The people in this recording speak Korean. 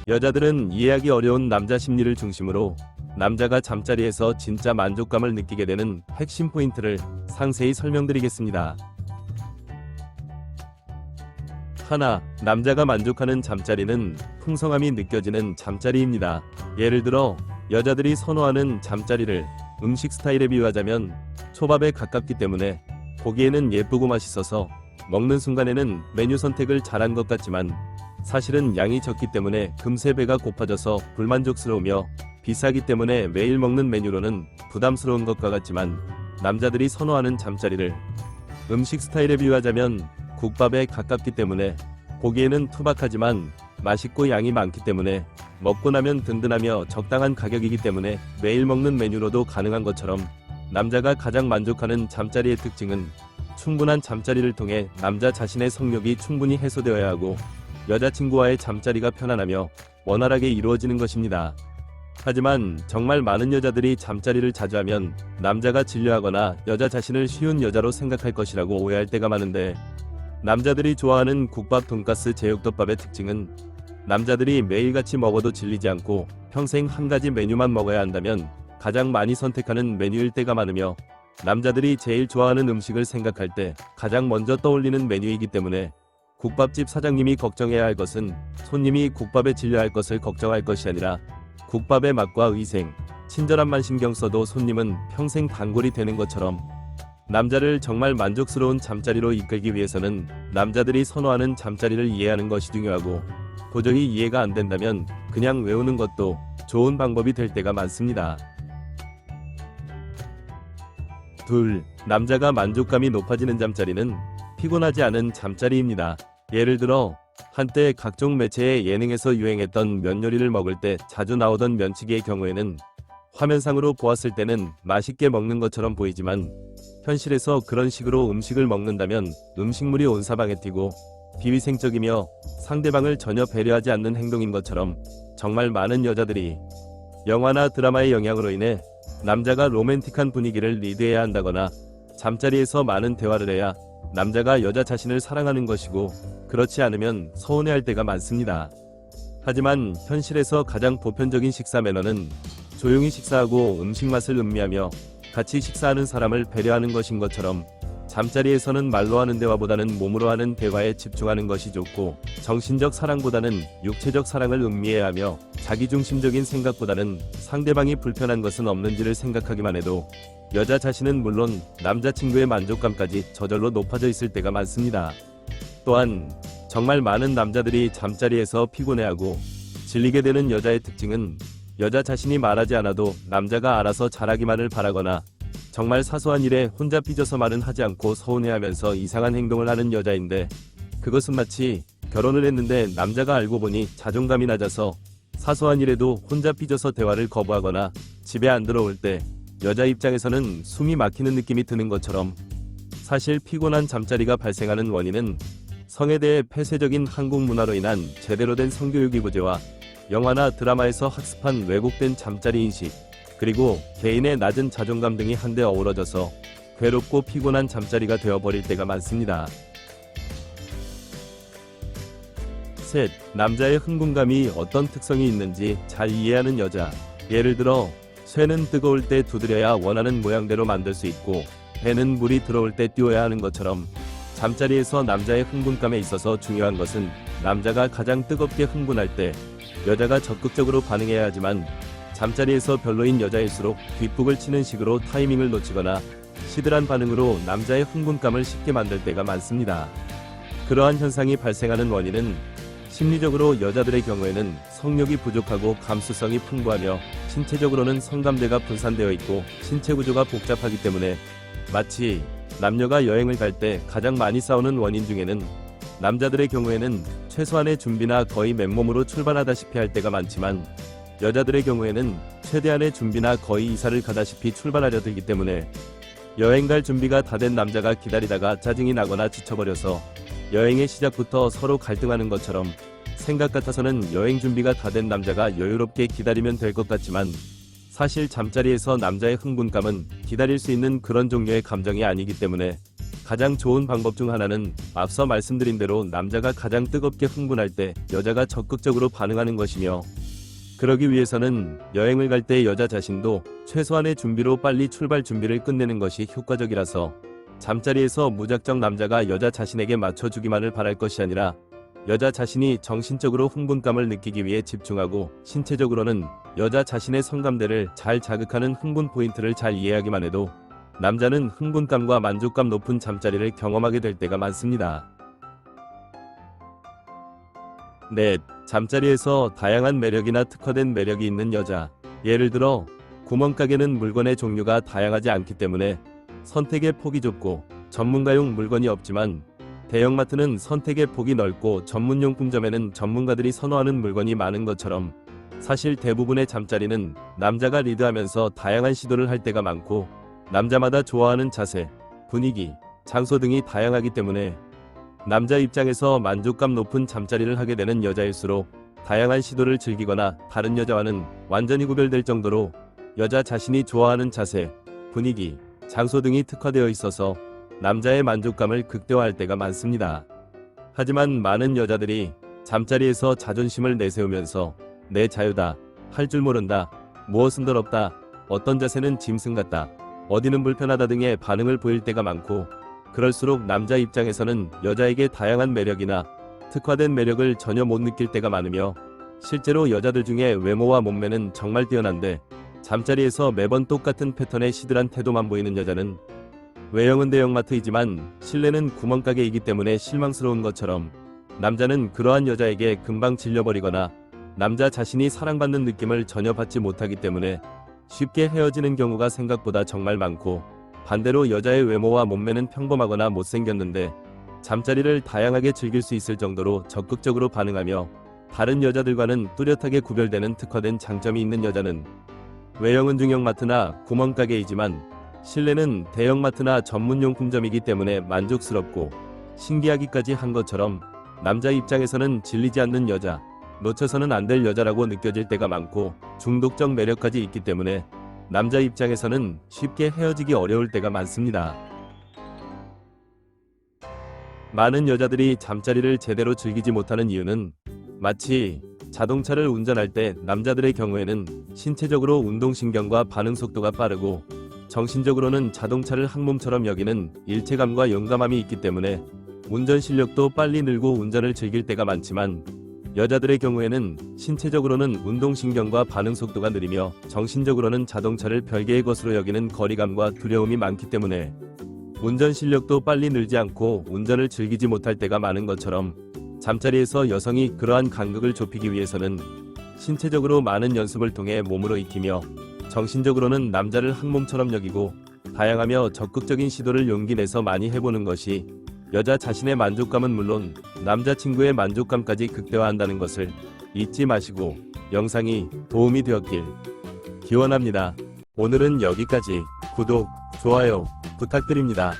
여자들은 이해하기 어려운 남자 심리를 중심으로 남자가 잠자리에서 진짜 만족감을 느끼게 되는 핵심 포인트를 상세히 설명드리겠습니다. 하나, 남자가 만족하는 잠자리는 풍성함이 느껴지는 잠자리입니다. 예를 들어 여자들이 선호하는 잠자리를 음식 스타일에 비유하자면 초밥에 가깝기 때문에 보기에는 예쁘고 맛있어서 먹는 순간에는 메뉴 선택을 잘한 것 같지만 사실은 양이 적기 때문에 금세 배가 고파져서 불만족스러우며 비싸기 때문에 매일 먹는 메뉴로는 부담스러운 것과 같지만 남자들이 선호하는 잠자리를 음식 스타일에 비유하자면 국밥에 가깝기 때문에 보기에는 투박하지만 맛있고 양이 많기 때문에 먹고 나면 든든하며 적당한 가격이기 때문에 매일 먹는 메뉴로도 가능한 것처럼 남자가 가장 만족하는 잠자리의 특징은 충분한 잠자리를 통해 남자 자신의 성욕이 충분히 해소되어야 하고 여자친구와의 잠자리가 편안하며 원활하게 이루어지는 것입니다. 하지만 정말 많은 여자들이 잠자리를 자주 하면 남자가 질려하거나 여자 자신을 쉬운 여자로 생각할 것이라고 오해할 때가 많은데, 남자들이 좋아하는 국밥, 돈가스, 제육덮밥의 특징은 남자들이 매일같이 먹어도 질리지 않고 평생 한 가지 메뉴만 먹어야 한다면 가장 많이 선택하는 메뉴일 때가 많으며, 남자들이 제일 좋아하는 음식을 생각할 때 가장 먼저 떠올리는 메뉴이기 때문에 국밥집 사장님이 걱정해야 할 것은 손님이 국밥에 질려할 것을 걱정할 것이 아니라 국밥의 맛과 위생, 친절함만 신경 써도 손님은 평생 단골이 되는 것처럼, 남자를 정말 만족스러운 잠자리로 이끌기 위해서는 남자들이 선호하는 잠자리를 이해하는 것이 중요하고, 도저히 이해가 안 된다면 그냥 외우는 것도 좋은 방법이 될 때가 많습니다. 둘, 남자가 만족감이 높아지는 잠자리는 피곤하지 않은 잠자리입니다. 예를 들어 한때 각종 매체의 예능에서 유행했던 면 요리를 먹을 때 자주 나오던 면치기의 경우에는 화면상으로 보았을 때는 맛있게 먹는 것처럼 보이지만 현실에서 그런 식으로 음식을 먹는다면 음식물이 온 사방에 튀고 비위생적이며 상대방을 전혀 배려하지 않는 행동인 것처럼, 정말 많은 여자들이 영화나 드라마의 영향으로 인해 남자가 로맨틱한 분위기를 리드해야 한다거나 잠자리에서 많은 대화를 해야 남자가 여자 자신을 사랑하는 것이고, 그렇지 않으면 서운해할 때가 많습니다. 하지만 현실에서 가장 보편적인 식사 매너는 조용히 식사하고 음식 맛을 음미하며 같이 식사하는 사람을 배려하는 것인 것처럼, 잠자리에서는 말로 하는 대화보다는 몸으로 하는 대화에 집중하는 것이 좋고, 정신적 사랑보다는 육체적 사랑을 음미해야 하며 자기중심적인 생각보다는 상대방이 불편한 것은 없는지를 생각하기만 해도 여자 자신은 물론 남자친구의 만족감까지 저절로 높아져 있을 때가 많습니다. 또한 정말 많은 남자들이 잠자리에서 피곤해하고 질리게 되는 여자의 특징은 여자 자신이 말하지 않아도 남자가 알아서 잘하기만을 바라거나, 정말 사소한 일에 혼자 삐져서 말은 하지 않고 서운해하면서 이상한 행동을 하는 여자인데, 그것은 마치 결혼을 했는데 남자가 알고 보니 자존감이 낮아서 사소한 일에도 혼자 삐져서 대화를 거부하거나 집에 안 들어올 때 여자 입장에서는 숨이 막히는 느낌이 드는 것처럼, 사실 피곤한 잠자리가 발생하는 원인은 성에 대해 폐쇄적인 한국 문화로 인한 제대로 된 성교육이 부재와 영화나 드라마에서 학습한 왜곡된 잠자리 인식, 그리고 개인의 낮은 자존감 등이 한데 어우러져서 괴롭고 피곤한 잠자리가 되어버릴 때가 많습니다. 셋, 남자의 흥분감이 어떤 특성이 있는지 잘 이해하는 여자. 예를 들어 쇠는 뜨거울 때 두드려야 원하는 모양대로 만들 수 있고, 배는 물이 들어올 때 띄워야 하는 것처럼, 잠자리에서 남자의 흥분감에 있어서 중요한 것은 남자가 가장 뜨겁게 흥분할 때 여자가 적극적으로 반응해야 하지만, 잠자리에서 별로인 여자일수록 뒷북을 치는 식으로 타이밍을 놓치거나 시들한 반응으로 남자의 흥분감을 쉽게 만들 때가 많습니다. 그러한 현상이 발생하는 원인은 심리적으로 여자들의 경우에는 성욕이 부족하고 감수성이 풍부하며 신체적으로는 성감대가 분산되어 있고 신체 구조가 복잡하기 때문에, 마치 남녀가 여행을 갈 때 가장 많이 싸우는 원인 중에는 남자들의 경우에는 최소한의 준비나 거의 맨몸으로 출발하다시피 할 때가 많지만, 여자들의 경우에는 최대한의 준비나 거의 이사를 가다시피 출발하려 들기 때문에, 여행 갈 준비가 다 된 남자가 기다리다가 짜증이 나거나 지쳐버려서 여행의 시작부터 서로 갈등하는 것처럼, 생각 같아서는 여행 준비가 다 된 남자가 여유롭게 기다리면 될 것 같지만 사실 잠자리에서 남자의 흥분감은 기다릴 수 있는 그런 종류의 감정이 아니기 때문에 가장 좋은 방법 중 하나는 앞서 말씀드린 대로 남자가 가장 뜨겁게 흥분할 때 여자가 적극적으로 반응하는 것이며, 그러기 위해서는 여행을 갈 때 여자 자신도 최소한의 준비로 빨리 출발 준비를 끝내는 것이 효과적이라서 잠자리에서 무작정 남자가 여자 자신에게 맞춰주기만을 바랄 것이 아니라 여자 자신이 정신적으로 흥분감을 느끼기 위해 집중하고 신체적으로는 여자 자신의 성감대를 잘 자극하는 흥분 포인트를 잘 이해하기만 해도 남자는 흥분감과 만족감 높은 잠자리를 경험하게 될 때가 많습니다. 넷, 잠자리에서 다양한 매력이나 특화된 매력이 있는 여자. 예를 들어 구멍가게는 물건의 종류가 다양하지 않기 때문에 선택의 폭이 좁고 전문가용 물건이 없지만, 대형마트는 선택의 폭이 넓고 전문용품점에는 전문가들이 선호하는 물건이 많은 것처럼 사실 대부분의 잠자리는 남자가 리드하면서 다양한 시도를 할 때가 많고, 남자마다 좋아하는 자세, 분위기, 장소 등이 다양하기 때문에 남자 입장에서 만족감 높은 잠자리를 하게 되는 여자일수록 다양한 시도를 즐기거나 다른 여자와는 완전히 구별될 정도로 여자 자신이 좋아하는 자세, 분위기, 장소 등이 특화되어 있어서 남자의 만족감을 극대화할 때가 많습니다. 하지만 많은 여자들이 잠자리에서 자존심을 내세우면서 내 자유다, 할 줄 모른다, 무엇은 더럽다, 어떤 자세는 짐승 같다, 어디는 불편하다 등의 반응을 보일 때가 많고, 그럴수록 남자 입장에서는 여자에게 다양한 매력이나 특화된 매력을 전혀 못 느낄 때가 많으며, 실제로 여자들 중에 외모와 몸매는 정말 뛰어난데 잠자리에서 매번 똑같은 패턴의 시들한 태도만 보이는 여자는 외형은 대형마트이지만 실내는 구멍가게이기 때문에 실망스러운 것처럼, 남자는 그러한 여자에게 금방 질려버리거나 남자 자신이 사랑받는 느낌을 전혀 받지 못하기 때문에 쉽게 헤어지는 경우가 생각보다 정말 많고, 반대로 여자의 외모와 몸매는 평범하거나 못생겼는데 잠자리를 다양하게 즐길 수 있을 정도로 적극적으로 반응하며 다른 여자들과는 뚜렷하게 구별되는 특화된 장점이 있는 여자는 외형은 중형마트나 구멍가게이지만 실내는 대형마트나 전문용품점이기 때문에 만족스럽고 신기하기까지 한 것처럼, 남자 입장에서는 질리지 않는 여자, 놓쳐서는 안 될 여자라고 느껴질 때가 많고 중독적 매력까지 있기 때문에 남자 입장에서는 쉽게 헤어지기 어려울 때가 많습니다. 많은 여자들이 잠자리를 제대로 즐기지 못하는 이유는 마치 자동차를 운전할 때 남자들의 경우에는 신체적으로 운동신경과 반응 속도가 빠르고 정신적으로는 자동차를 항몸처럼 여기는 일체감과 용감함이 있기 때문에 운전 실력도 빨리 늘고 운전을 즐길 때가 많지만, 여자들의 경우에는 신체적으로는 운동신경과 반응 속도가 느리며 정신적으로는 자동차를 별개의 것으로 여기는 거리감과 두려움이 많기 때문에 운전 실력도 빨리 늘지 않고 운전을 즐기지 못할 때가 많은 것처럼, 잠자리에서 여성이 그러한 간극을 좁히기 위해서는 신체적으로 많은 연습을 통해 몸으로 익히며 정신적으로는 남자를 항몸처럼 여기고 다양하며 적극적인 시도를 용기 내서 많이 해보는 것이 여자 자신의 만족감은 물론 남자친구의 만족감까지 극대화한다는 것을 잊지 마시고 영상이 도움이 되었길 기원합니다. 오늘은 여기까지. 구독, 좋아요 부탁드립니다.